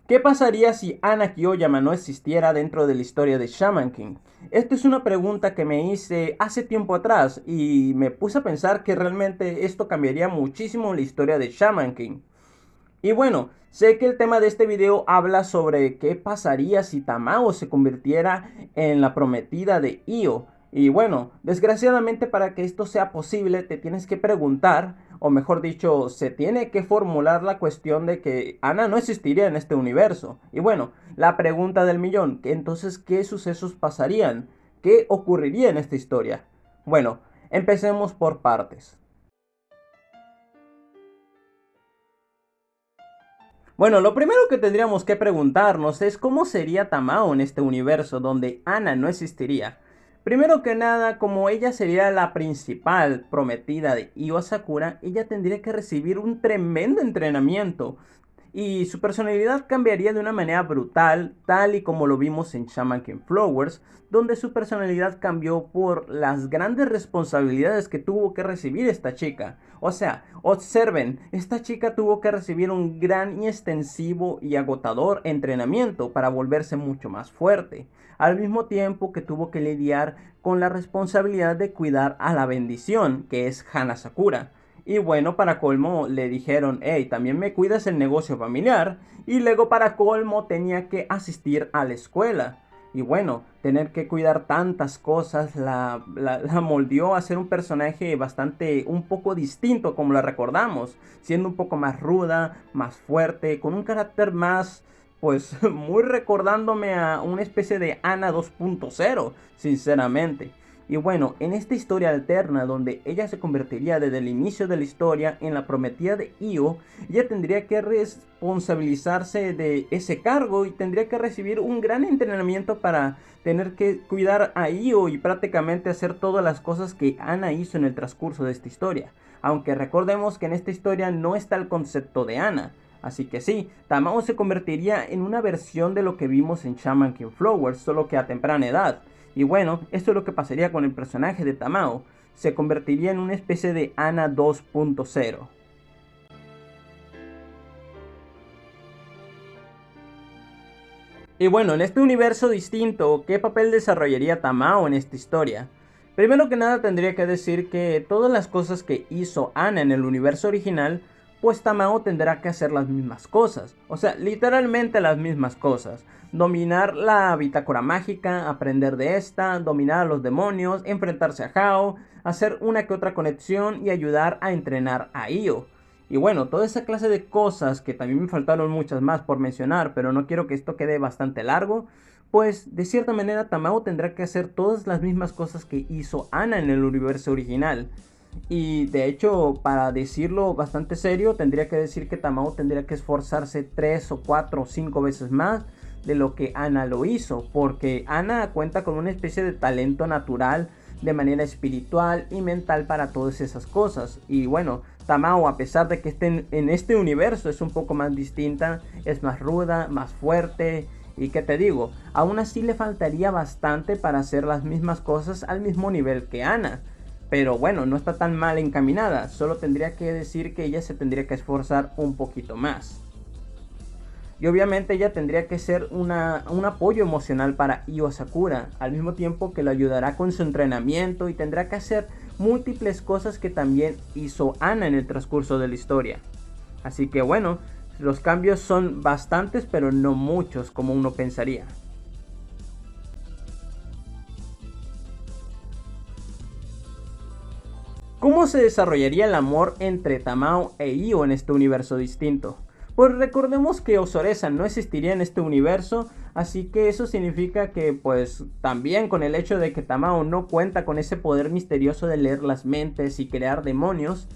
¿Qué pasaría si Ana Kyoyama no existiera dentro de la historia de Shaman King? Esta es una pregunta que me hice hace tiempo atrás y me puse a pensar que realmente esto cambiaría muchísimo la historia de Shaman King. Y bueno, sé que el tema de este video habla sobre qué pasaría si Tamao se convirtiera en la prometida de Io. Y bueno, desgraciadamente para que esto sea posible te tienes que preguntar, o mejor dicho, se tiene que formular la cuestión de que Ana no existiría en este universo. Y bueno, la pregunta del millón, entonces, ¿qué sucesos pasarían? ¿Qué ocurriría en esta historia? Bueno, empecemos por partes. Bueno, lo primero que tendríamos que preguntarnos es cómo sería Tamao en este universo donde Ana no existiría. Primero que nada, como ella sería la principal prometida de Io Sakura, ella tendría que recibir un tremendo entrenamiento y su personalidad cambiaría de una manera brutal, tal y como lo vimos en Shaman King Flowers, donde su personalidad cambió por las grandes responsabilidades que tuvo que recibir esta chica. O sea, observen, esta chica tuvo que recibir un gran y extensivo y agotador entrenamiento para volverse mucho más fuerte, al mismo tiempo que tuvo que lidiar con la responsabilidad de cuidar a la bendición, que es Hana Sakura. Y bueno, para colmo le dijeron, hey, también me cuidas el negocio familiar. Y luego para colmo tenía que asistir a la escuela. Y bueno, tener que cuidar tantas cosas la moldeó a ser un personaje bastante, un poco distinto como la recordamos. Siendo un poco más ruda, más fuerte, con un carácter más, pues muy recordándome a una especie de Ana 2.0, sinceramente. Y bueno, en esta historia alterna donde ella se convertiría desde el inicio de la historia en la prometida de Io, ella tendría que responsabilizarse de ese cargo y tendría que recibir un gran entrenamiento para tener que cuidar a Io y prácticamente hacer todas las cosas que Ana hizo en el transcurso de esta historia. Aunque recordemos que en esta historia no está el concepto de Ana. Así que sí, Tamao se convertiría en una versión de lo que vimos en Shaman King Flowers, solo que a temprana edad. Y bueno, esto es lo que pasaría con el personaje de Tamao. Se convertiría en una especie de Ana 2.0. Y bueno, en este universo distinto, ¿qué papel desarrollaría Tamao en esta historia? Primero que nada tendría que decir que todas las cosas que hizo Ana en el universo original, pues Tamao tendrá que hacer las mismas cosas. O sea, literalmente las mismas cosas. Dominar la bitácora mágica, aprender de esta, dominar a los demonios, enfrentarse a Hao, hacer una que otra conexión y ayudar a entrenar a Io. Y bueno, toda esa clase de cosas, que también me faltaron muchas más por mencionar, pero no quiero que esto quede bastante largo, pues de cierta manera Tamao tendrá que hacer todas las mismas cosas que hizo Ana en el universo original. Y de hecho, para decirlo bastante serio, tendría que decir que Tamao tendría que esforzarse 3 o 4 o 5 veces más de lo que Ana lo hizo, porque Ana cuenta con una especie de talento natural de manera espiritual y mental para todas esas cosas. Y bueno, Tamao, a pesar de que esté en este universo, es un poco más distinta, es más ruda, más fuerte. Y qué te digo, aún así le faltaría bastante para hacer las mismas cosas al mismo nivel que Ana. Pero bueno, no está tan mal encaminada, solo tendría que decir que ella se tendría que esforzar un poquito más. Y obviamente ella tendría que ser un apoyo emocional para Io Sakura, al mismo tiempo que le ayudará con su entrenamiento y tendrá que hacer múltiples cosas que también hizo Ana en el transcurso de la historia. Así que bueno, los cambios son bastantes pero no muchos como uno pensaría. ¿Cómo se desarrollaría el amor entre Tamao e Io en este universo distinto? Pues recordemos que Osoresa no existiría en este universo, así que eso significa que pues también con el hecho de que Tamao no cuenta con ese poder misterioso de leer las mentes y crear demonios,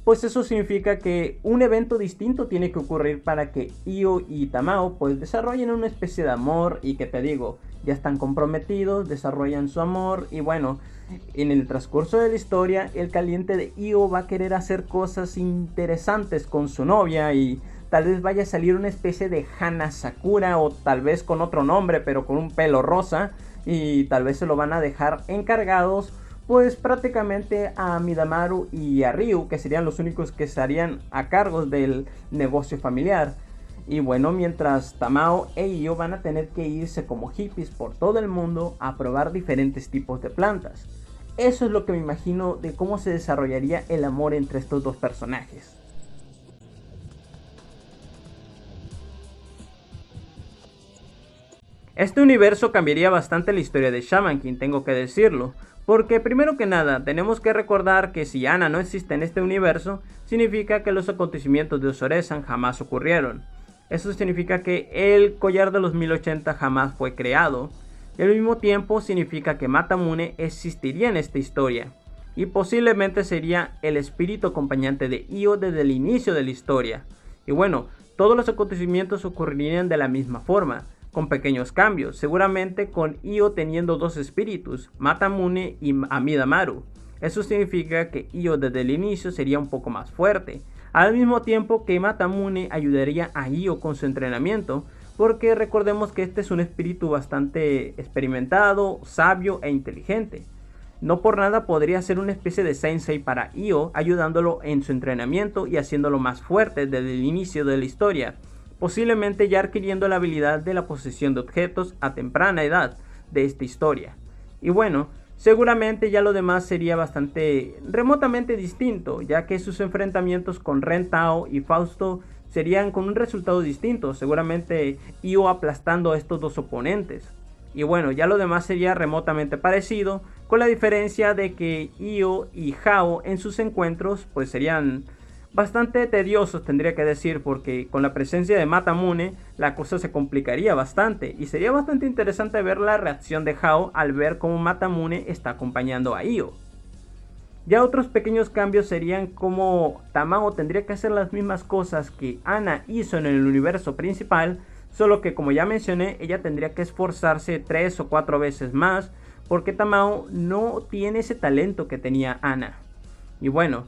pues eso significa que un evento distinto tiene que ocurrir para que Io y Tamao pues desarrollen una especie de amor y que te digo, ya están comprometidos, desarrollan su amor y bueno, en el transcurso de la historia el caliente de Io va a querer hacer cosas interesantes con su novia y tal vez vaya a salir una especie de Hana Sakura o tal vez con otro nombre pero con un pelo rosa y tal vez se lo van a dejar encargados pues prácticamente a Midamaru y a Ryu, que serían los únicos que estarían a cargo del negocio familiar. Y bueno, mientras Tamao e Io van a tener que irse como hippies por todo el mundo a probar diferentes tipos de plantas. Eso es lo que me imagino de cómo se desarrollaría el amor entre estos dos personajes. Este universo cambiaría bastante la historia de Shaman King, tengo que decirlo, porque primero que nada tenemos que recordar que si Anna no existe en este universo, significa que los acontecimientos de Osorezan jamás ocurrieron. Eso significa que el collar de los 1080 jamás fue creado, y al mismo tiempo significa que Masamune existiría en esta historia, y posiblemente sería el espíritu acompañante de Io desde el inicio de la historia. Y bueno, todos los acontecimientos ocurrirían de la misma forma, con pequeños cambios, seguramente con Io teniendo dos espíritus, Masamune y Amidamaru. Eso significa que Io desde el inicio sería un poco más fuerte, al mismo tiempo que Masamune ayudaría a Io con su entrenamiento, porque recordemos que este es un espíritu bastante experimentado, sabio e inteligente. No por nada podría ser una especie de sensei para Io, ayudándolo en su entrenamiento y haciéndolo más fuerte desde el inicio de la historia, posiblemente ya adquiriendo la habilidad de la posesión de objetos a temprana edad de esta historia. Y bueno, seguramente ya lo demás sería bastante remotamente distinto, ya que sus enfrentamientos con Ren Tao y Fausto serían con un resultado distinto, seguramente Io aplastando a estos dos oponentes. Y bueno, ya lo demás sería remotamente parecido, con la diferencia de que Io y Hao en sus encuentros pues serían bastante tediosos, tendría que decir, porque con la presencia de Masamune la cosa se complicaría bastante y sería bastante interesante ver la reacción de Hao al ver cómo Masamune está acompañando a Io. Ya otros pequeños cambios serían como Tamao tendría que hacer las mismas cosas que Anna hizo en el universo principal, solo que como ya mencioné, ella tendría que esforzarse 3 o 4 veces más, porque Tamao no tiene ese talento que tenía Anna. Y bueno,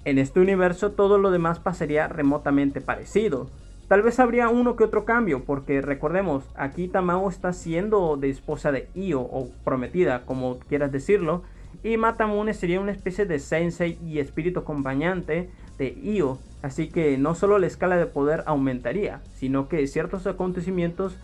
en este universo todo lo demás pasaría remotamente parecido. Tal vez habría uno que otro cambio, porque recordemos, aquí Tamao está siendo de esposa de Io, o prometida, como quieras decirlo, y Masamune sería una especie de sensei y espíritu acompañante de Io, así que no solo la escala de poder aumentaría, sino que ciertos acontecimientos,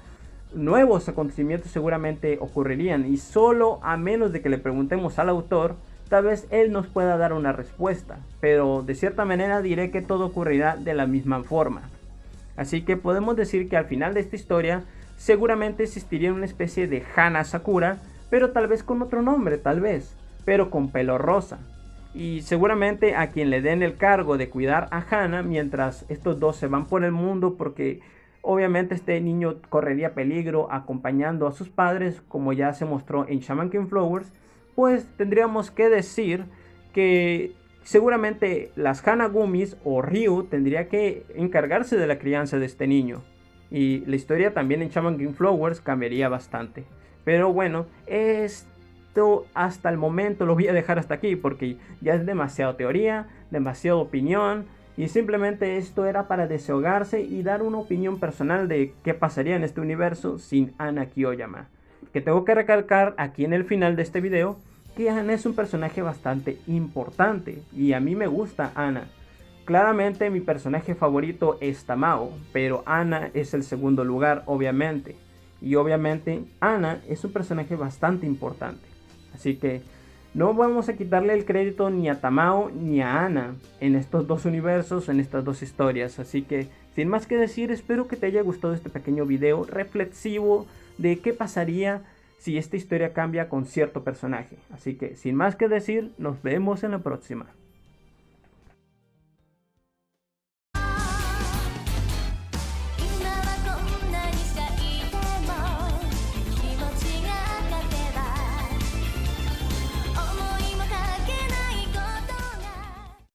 nuevos acontecimientos seguramente ocurrirían, y solo a menos de que le preguntemos al autor, tal vez él nos pueda dar una respuesta, pero de cierta manera diré que todo ocurrirá de la misma forma. Así que podemos decir que al final de esta historia seguramente existiría una especie de Hana Sakura, pero tal vez con otro nombre, pero con pelo rosa. Y seguramente a quien le den el cargo de cuidar a Hana mientras estos dos se van por el mundo, porque obviamente este niño correría peligro acompañando a sus padres, como ya se mostró en Shaman King Flowers, pues tendríamos que decir que seguramente las Hanagumis o Ryu tendría que encargarse de la crianza de este niño. Y la historia también en Shaman King Flowers cambiaría bastante. Pero bueno, esto hasta el momento lo voy a dejar hasta aquí porque ya es demasiado teoría, demasiada opinión. Y simplemente esto era para desahogarse y dar una opinión personal de qué pasaría en este universo sin Anna Kiyoyama. Que tengo que recalcar aquí en el final de este video que Anna es un personaje bastante importante y a mí me gusta Anna. Claramente mi personaje favorito es Tamao, pero Anna es el segundo lugar obviamente. Y obviamente Anna es un personaje bastante importante. Así que no vamos a quitarle el crédito ni a Tamao ni a Anna en estos dos universos, en estas dos historias. Así que sin más que decir, espero que te haya gustado este pequeño video reflexivo de qué pasaría si esta historia cambia con cierto personaje. Así que sin más que decir, nos vemos en la próxima.